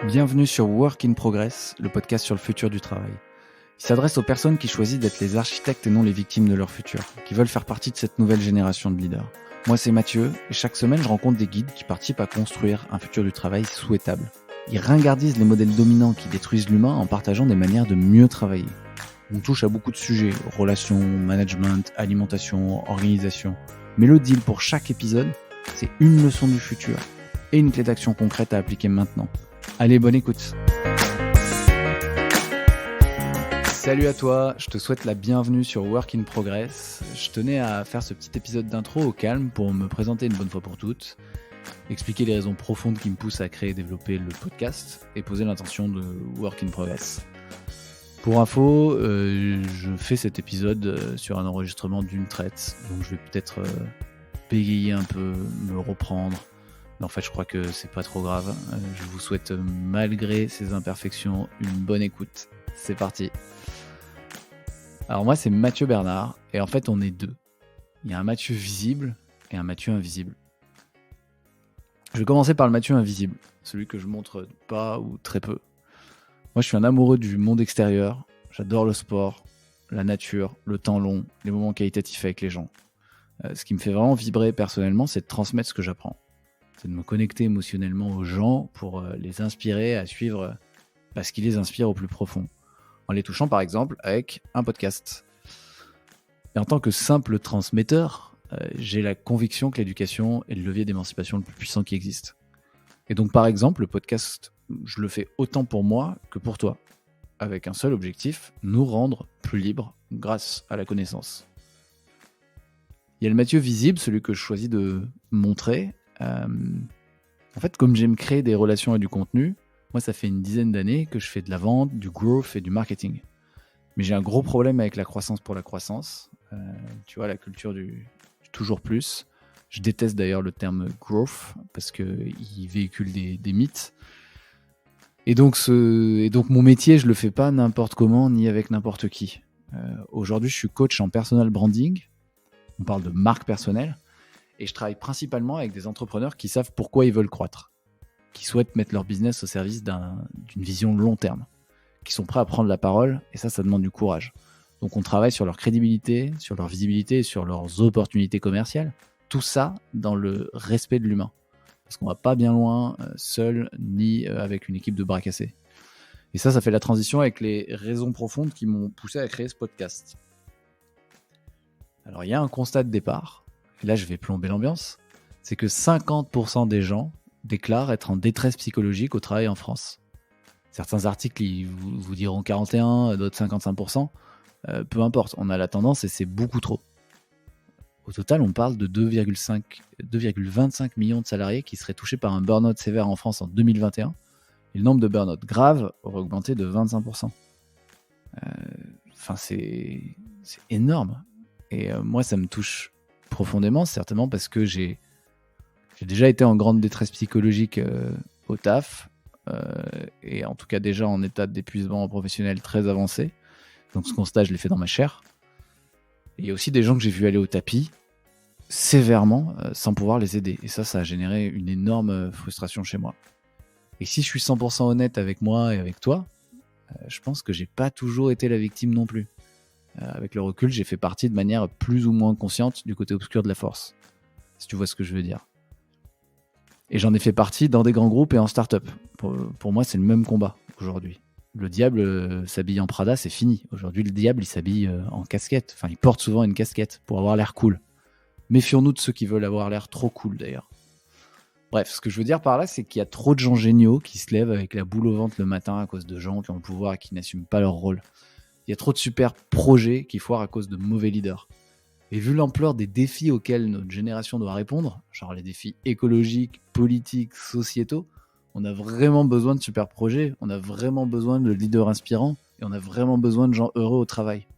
Bienvenue sur Work in Progress, le podcast sur le futur du travail. Il s'adresse aux personnes qui choisissent d'être les architectes et non les victimes de leur futur, qui veulent faire partie de cette nouvelle génération de leaders. Moi, c'est Mathieu, et chaque semaine, je rencontre des guides qui participent à construire un futur du travail souhaitable. Ils ringardisent les modèles dominants qui détruisent l'humain en partageant des manières de mieux travailler. On touche à beaucoup de sujets, relations, management, alimentation, organisation. Mais le deal pour chaque épisode, c'est une leçon du futur et une clé d'action concrète à appliquer maintenant. Allez, bonne écoute. Salut à toi, je te souhaite la bienvenue sur Work in Progress. Je tenais à faire ce petit épisode d'intro au calme pour me présenter une bonne fois pour toutes, expliquer les raisons profondes qui me poussent à créer et développer le podcast et poser l'intention de Work in Progress. Pour info, je fais cet épisode sur un enregistrement d'une traite, donc je vais peut-être bégayer un peu, me reprendre. Mais en fait, je crois que c'est pas trop grave. Je vous souhaite, malgré ces imperfections, une bonne écoute. C'est parti. Alors moi, c'est Mathieu Bernard, et en fait, on est deux. Il y a un Mathieu visible et un Mathieu invisible. Je vais commencer par le Mathieu invisible, celui que je montre pas ou très peu. Moi, je suis un amoureux du monde extérieur. J'adore le sport, la nature, le temps long, les moments qualitatifs avec les gens. Ce qui me fait vraiment vibrer personnellement, c'est de transmettre ce que j'apprends. C'est de me connecter émotionnellement aux gens pour les inspirer à suivre ce qui les inspire au plus profond. En les touchant par exemple avec un podcast. Et en tant que simple transmetteur, j'ai la conviction que l'éducation est le levier d'émancipation le plus puissant qui existe. Et donc par exemple, le podcast, je le fais autant pour moi que pour toi. Avec un seul objectif, nous rendre plus libres grâce à la connaissance. Il y a le Mathieu visible, celui que je choisis de montrer. En fait, comme j'aime créer des relations et du contenu, moi ça fait une dizaine d'années que je fais de la vente, du growth et du marketing. Mais j'ai un gros problème avec la croissance pour la croissance. Tu vois, la culture du toujours plus. Je déteste d'ailleurs le terme growth parce qu'il véhicule des mythes. Et donc mon métier, je le fais pas n'importe comment ni avec n'importe qui. Aujourd'hui, je suis coach en personal branding. On parle de marque personnelle. Et je travaille principalement avec des entrepreneurs qui savent pourquoi ils veulent croître, qui souhaitent mettre leur business au service d'une vision long terme, qui sont prêts à prendre la parole, et ça demande du courage. Donc on travaille sur leur crédibilité, sur leur visibilité, sur leurs opportunités commerciales, tout ça dans le respect de l'humain. Parce qu'on va pas bien loin, seul, ni avec une équipe de bras cassés. Et ça fait la transition avec les raisons profondes qui m'ont poussé à créer ce podcast. Alors il y a un constat de départ, et là je vais plomber l'ambiance, c'est que 50% des gens déclarent être en détresse psychologique au travail en France. Certains articles ils vous diront 41, d'autres 55%, peu importe, on a la tendance et c'est beaucoup trop. Au total, on parle de 2,25 millions de salariés qui seraient touchés par un burn-out sévère en France en 2021, et le nombre de burn-out graves aurait augmenté de 25%. C'est énorme. Et moi, ça me touche profondément, certainement parce que j'ai déjà été en grande détresse psychologique au taf, et en tout cas déjà en état d'épuisement professionnel très avancé. Donc ce constat, je l'ai fait dans ma chair. Et il y a aussi des gens que j'ai vu aller au tapis sévèrement sans pouvoir les aider. Et ça a généré une énorme frustration chez moi. Et si je suis 100% honnête avec moi et avec toi, je pense que j'ai pas toujours été la victime non plus. Avec le recul, j'ai fait partie de manière plus ou moins consciente du côté obscur de la force, si tu vois ce que je veux dire. Et j'en ai fait partie dans des grands groupes et en start-up. Pour moi, c'est le même combat aujourd'hui. Le diable s'habille en Prada, c'est fini. Aujourd'hui, le diable, il s'habille en casquette. Enfin, il porte souvent une casquette pour avoir l'air cool. Méfions-nous de ceux qui veulent avoir l'air trop cool, d'ailleurs. Bref, ce que je veux dire par là, c'est qu'il y a trop de gens géniaux qui se lèvent avec la boule au ventre le matin à cause de gens qui ont le pouvoir et qui n'assument pas leur rôle. Il y a trop de super projets qui foirent à cause de mauvais leaders. Et vu l'ampleur des défis auxquels notre génération doit répondre, genre les défis écologiques, politiques, sociétaux, on a vraiment besoin de super projets, on a vraiment besoin de leaders inspirants, et on a vraiment besoin de gens heureux au travail.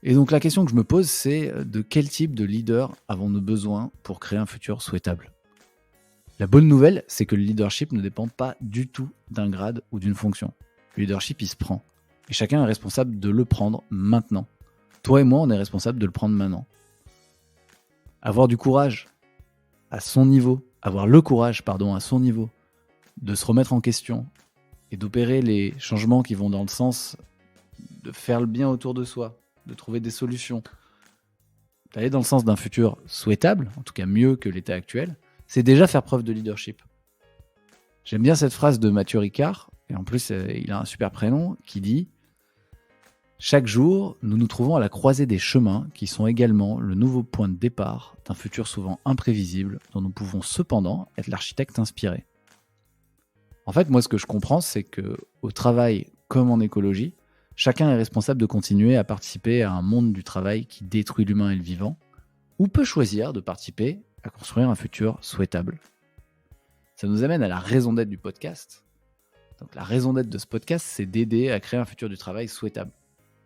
Et donc la question que je me pose, c'est de quel type de leader avons-nous besoin pour créer un futur souhaitable ? La bonne nouvelle, c'est que le leadership ne dépend pas du tout d'un grade ou d'une fonction. Le leadership, il se prend. Et chacun est responsable de le prendre maintenant. Toi et moi, on est responsable de le prendre maintenant. Avoir du courage à son niveau, à son niveau, de se remettre en question et d'opérer les changements qui vont dans le sens de faire le bien autour de soi, de trouver des solutions, d'aller dans le sens d'un futur souhaitable, en tout cas mieux que l'état actuel, c'est déjà faire preuve de leadership. J'aime bien cette phrase de Mathieu Ricard, et en plus il a un super prénom, qui dit « Chaque jour, nous nous trouvons à la croisée des chemins qui sont également le nouveau point de départ d'un futur souvent imprévisible dont nous pouvons cependant être l'architecte inspiré. » En fait, moi, ce que je comprends, c'est qu'au travail comme en écologie, chacun est responsable de continuer à participer à un monde du travail qui détruit l'humain et le vivant, ou peut choisir de participer à construire un futur souhaitable. Ça nous amène à la raison d'être du podcast. Donc, la raison d'être de ce podcast, c'est d'aider à créer un futur du travail souhaitable.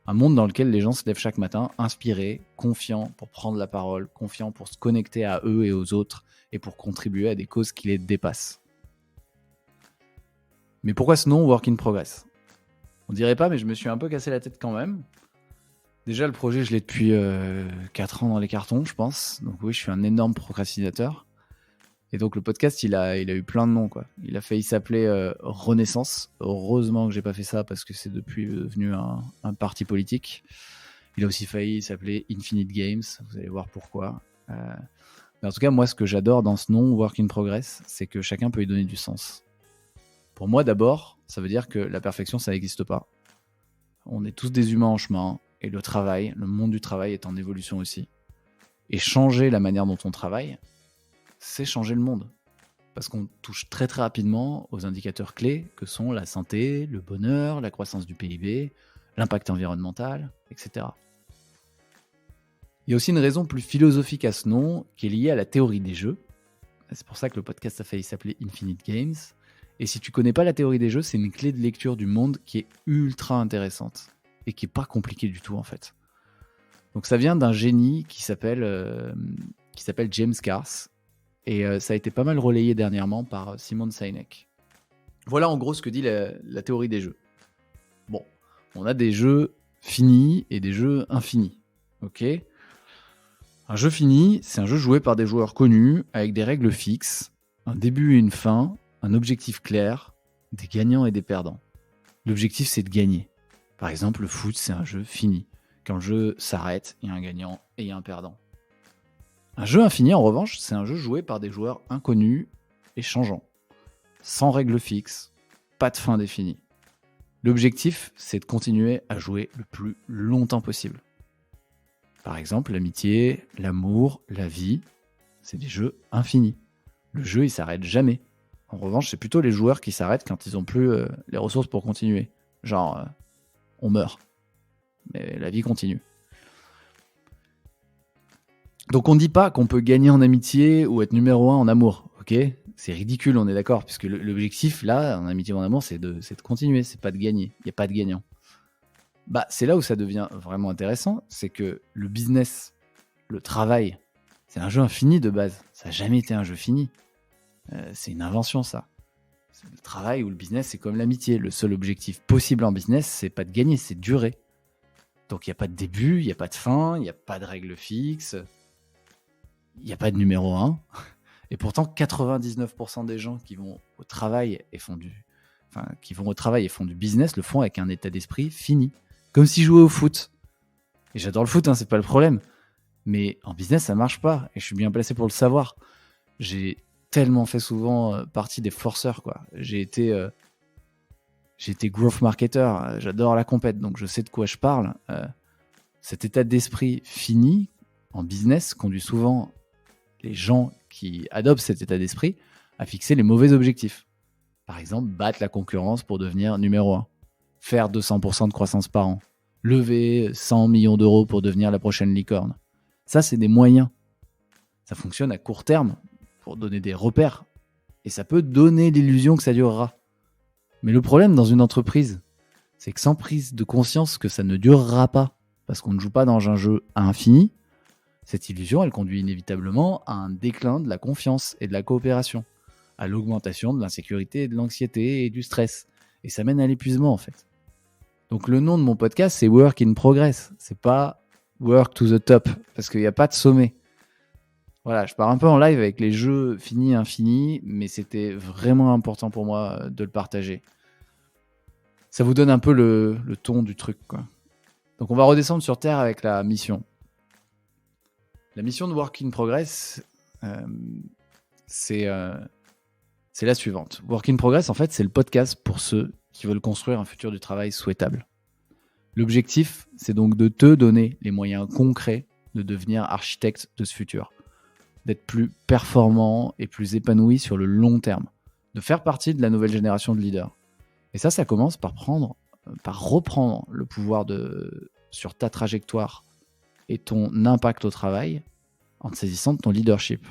Un monde dans lequel les gens se lèvent chaque matin inspirés, confiants pour prendre la parole, confiants pour se connecter à eux et aux autres, et pour contribuer à des causes qui les dépassent. Mais pourquoi ce nom Work in Progress ? On dirait pas, mais je me suis un peu cassé la tête quand même. Déjà, le projet, je l'ai depuis 4 ans dans les cartons, je pense. Donc oui, je suis un énorme procrastinateur. Et donc le podcast, il a eu plein de noms, quoi. Il a failli s'appeler Renaissance. Heureusement que j'ai pas fait ça parce que c'est depuis devenu un parti politique. Il a aussi failli s'appeler Infinite Games. Vous allez voir pourquoi. Mais en tout cas, moi, ce que j'adore dans ce nom Work in Progress, c'est que chacun peut y donner du sens. Pour moi, d'abord, ça veut dire que la perfection, ça n'existe pas. On est tous des humains en chemin, et le travail, le monde du travail est en évolution aussi. Et changer la manière dont on travaille, c'est changer le monde. Parce qu'on touche très très rapidement aux indicateurs clés que sont la santé, le bonheur, la croissance du PIB, l'impact environnemental, etc. Il y a aussi une raison plus philosophique à ce nom qui est liée à la théorie des jeux. C'est pour ça que le podcast a failli s'appeler Infinite Games. Et si tu connais pas la théorie des jeux, c'est une clé de lecture du monde qui est ultra intéressante et qui est pas compliquée du tout en fait. Donc ça vient d'un génie qui s'appelle James Carse et ça a été pas mal relayé dernièrement par Simon Sinek. Voilà en gros ce que dit la théorie des jeux. Bon, on a des jeux finis et des jeux infinis. Ok ? Un jeu fini, c'est un jeu joué par des joueurs connus avec des règles fixes, un début et une fin, un objectif clair, des gagnants et des perdants. L'objectif, c'est de gagner. Par exemple, le foot, c'est un jeu fini. Quand le jeu s'arrête, il y a un gagnant et il y a un perdant. Un jeu infini, en revanche, c'est un jeu joué par des joueurs inconnus et changeants. Sans règles fixes, pas de fin définie. L'objectif, c'est de continuer à jouer le plus longtemps possible. Par exemple, l'amitié, l'amour, la vie, c'est des jeux infinis. Le jeu, il s'arrête jamais. En revanche, c'est plutôt les joueurs qui s'arrêtent quand ils n'ont plus les ressources pour continuer. Genre, on meurt. Mais la vie continue. Donc on ne dit pas qu'on peut gagner en amitié ou être numéro 1 en amour, ok ? C'est ridicule, on est d'accord, puisque l'objectif, là, en amitié ou en amour, c'est de continuer, c'est pas de gagner. Il n'y a pas de gagnant. Bah, c'est là où ça devient vraiment intéressant, c'est que le business, le travail, c'est un jeu infini de base. Ça n'a jamais été un jeu fini. C'est une invention, ça. Le travail ou le business, c'est comme l'amitié. Le seul objectif possible en business, c'est pas de gagner, c'est de durer. Donc il n'y a pas de début, il n'y a pas de fin, il n'y a pas de règle fixe, il n'y a pas de numéro 1. Et pourtant, 99% des gens qui vont au travail et font du business le font avec un état d'esprit fini. Comme s'ils jouaient au foot. Et j'adore le foot, hein, c'est pas le problème. Mais en business, ça marche pas. Et je suis bien placé pour le savoir. J'ai tellement fait souvent partie des forceurs, quoi. J'ai été growth marketer, j'adore la compète, donc je sais de quoi je parle. Cet état d'esprit fini en business conduit souvent les gens qui adoptent cet état d'esprit à fixer les mauvais objectifs. Par exemple, battre la concurrence pour devenir numéro 1, faire 200% de croissance par an, lever 100 millions d'euros pour devenir la prochaine licorne. Ça, c'est des moyens. Ça fonctionne à court terme pour donner des repères et ça peut donner l'illusion que ça durera. Mais le problème dans une entreprise, c'est que sans prise de conscience que ça ne durera pas, parce qu'on ne joue pas dans un jeu à infini, cette illusion, elle conduit inévitablement à un déclin de la confiance et de la coopération, à l'augmentation de l'insécurité, de l'anxiété et du stress. Et ça mène à l'épuisement, en fait. Donc le nom de mon podcast, c'est Work in Progress. C'est pas Work to the Top, parce qu'il n'y a pas de sommet. Voilà, je pars un peu en live avec les jeux finis, infinis, mais c'était vraiment important pour moi de le partager. Ça vous donne un peu le ton du truc, quoi. Donc on va redescendre sur Terre avec la mission. La mission de Work in Progress, c'est la suivante. Work in Progress, en fait, c'est le podcast pour ceux qui veulent construire un futur du travail souhaitable. L'objectif, c'est donc de te donner les moyens concrets de devenir architecte de ce futur, d'être plus performant et plus épanoui sur le long terme, de faire partie de la nouvelle génération de leaders. Et ça commence par reprendre le pouvoir sur ta trajectoire et ton impact au travail en te saisissant de ton leadership.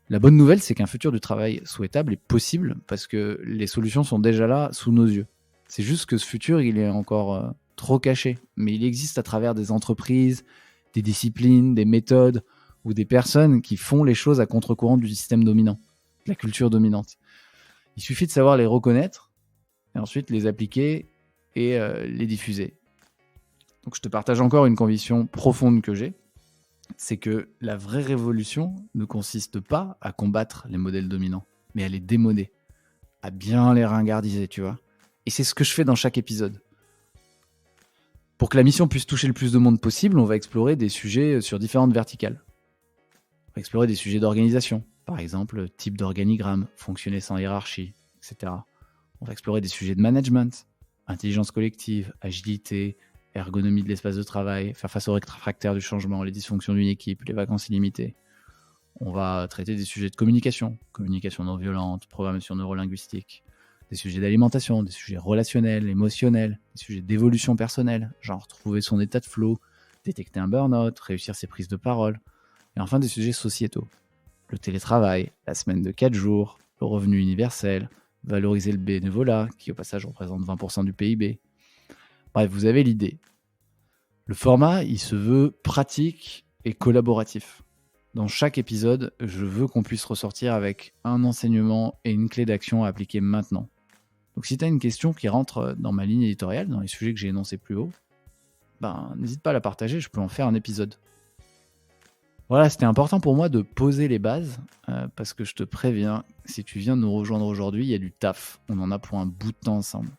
La bonne nouvelle, c'est qu'un futur du travail souhaitable est possible parce que les solutions sont déjà là sous nos yeux. C'est juste que ce futur, il est encore trop caché, mais il existe à travers des entreprises, des disciplines, des méthodes ou des personnes qui font les choses à contre-courant du système dominant, de la culture dominante. Il suffit de savoir les reconnaître et ensuite les appliquer et les diffuser. Donc je te partage encore une conviction profonde que j'ai, c'est que la vraie révolution ne consiste pas à combattre les modèles dominants, mais à les démoder, à bien les ringardiser, tu vois. Et c'est ce que je fais dans chaque épisode. Pour que la mission puisse toucher le plus de monde possible, on va explorer des sujets sur différentes verticales. On va explorer des sujets d'organisation, par exemple type d'organigramme, fonctionner sans hiérarchie, etc. On va explorer des sujets de management, intelligence collective, agilité, ergonomie de l'espace de travail, faire face aux réfractaires du changement, les dysfonctions d'une équipe, les vacances illimitées. On va traiter des sujets de communication non violente, programmation neurolinguistique, des sujets d'alimentation, des sujets relationnels, émotionnels, des sujets d'évolution personnelle, genre trouver son état de flow, détecter un burn-out, réussir ses prises de parole, et enfin des sujets sociétaux. Le télétravail, la semaine de 4 jours, le revenu universel, valoriser le bénévolat, qui au passage représente 20% du PIB. Bref, vous avez l'idée. Le format, il se veut pratique et collaboratif. Dans chaque épisode, je veux qu'on puisse ressortir avec un enseignement et une clé d'action à appliquer maintenant. Donc si tu as une question qui rentre dans ma ligne éditoriale, dans les sujets que j'ai énoncés plus haut, n'hésite pas à la partager, je peux en faire un épisode. Voilà, c'était important pour moi de poser les bases, parce que je te préviens, si tu viens de nous rejoindre aujourd'hui, il y a du taf, on en a pour un bout de temps ensemble.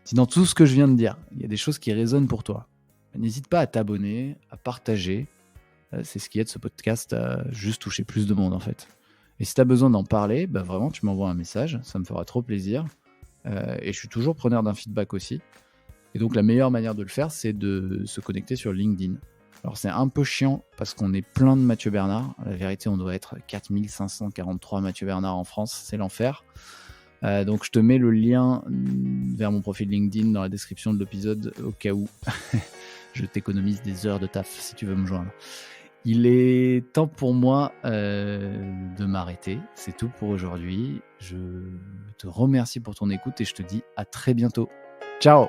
Si dans tout ce que je viens de dire, il y a des choses qui résonnent pour toi, n'hésite pas à t'abonner, à partager. C'est ce qui aide ce podcast à juste toucher plus de monde en fait. Et si tu as besoin d'en parler, vraiment tu m'envoies un message, ça me fera trop plaisir. Et je suis toujours preneur d'un feedback aussi. Et donc la meilleure manière de le faire, c'est de se connecter sur LinkedIn. Alors c'est un peu chiant parce qu'on est plein de Mathieu Bernard. La vérité, on doit être 4543 Mathieu Bernard en France, c'est l'enfer. Donc je te mets le lien vers mon profil LinkedIn dans la description de l'épisode au cas où je t'économise des heures de taf si tu veux me joindre. Il est temps pour moi de m'arrêter. C'est tout pour aujourd'hui. Je te remercie pour ton écoute et je te dis à très bientôt. Ciao!